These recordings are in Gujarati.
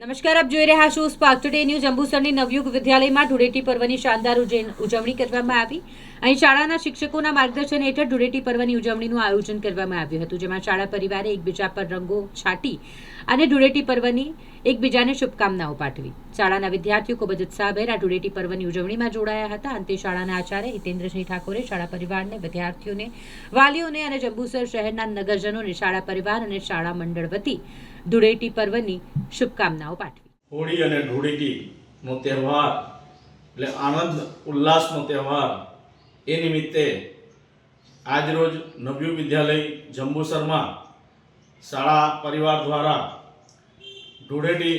નમસ્કાર, આપ જોઈ રહ્યા છો સ્પાર્ક ટુડે ન્યૂઝ। અંબુસરની નવયુગ વિદ્યાલયમાં ધૂળેટી પર્વની શાનદાર ઉજવણી કરવામાં આવી। અહીં શાળાના શિક્ષકોના માર્ગદર્શન હેઠળ ધૂળેટી પર્વની ઉજવણીનું આયોજન કરવામાં આવ્યું હતું, જેમાં શાળા પરિવારે એકબીજા પર રંગો છાંટી અને ધૂળેટી પર્વની એકબીજાને શુભકામનાઓ પાઠવી। શાળાના વિદ્યાર્થીઓ ખૂબ જ ઉત્સાહભેર આ ધૂળેટી પર્વની ઉજવણીમાં જોડાયા હતા। અંતે શાળાના આચાર્ય હિતેન્દ્રસિંહ ઠાકોરે શાળા પરિવારને, વિદ્યાર્થીઓને, વાલીઓને અને જંબુસર શહેરના નગરજનોને શાળા પરિવાર અને શાળા મંડળ વતી ધૂળેટી પર્વની શુભકામનાઓ પાઠવી। હોળી અને ધૂળેટીનો તહેવાર એટલે આનંદ ઉલ્લાસનો તહેવાર। એ નિમિત્તે આજરોજ નવયુગ વિદ્યાલય જંબુસરમાં શાળા પરિવાર દ્વારા ધૂળેટી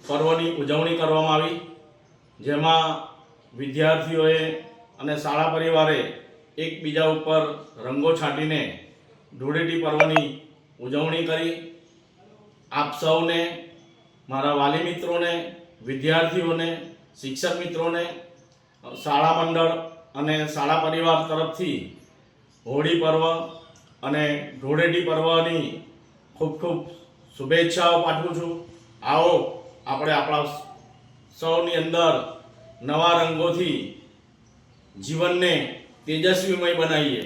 પર્વની ઉજવણી કરવામાં આવી, જેમાં વિદ્યાર્થીઓએ અને શાળા પરિવારે એકબીજા ઉપર રંગો છાંટીને ધૂળેટી પર્વની ઉજવણી કરી। આપ સૌને, મારા વાલી મિત્રોને, વિદ્યાર્થીઓને, શિક્ષક મિત્રોને, શાળા મંડળ અને શાળા પરિવાર તરફથી હોળી પર્વ અને ધૂળેટી પર્વની ખૂબ ખૂબ શુભેચ્છાઓ પાઠવું છું। આવો આપણે આપણા સૌની અંદર નવા રંગોથી જીવનને તેજસ્વીમય બનાવીએ।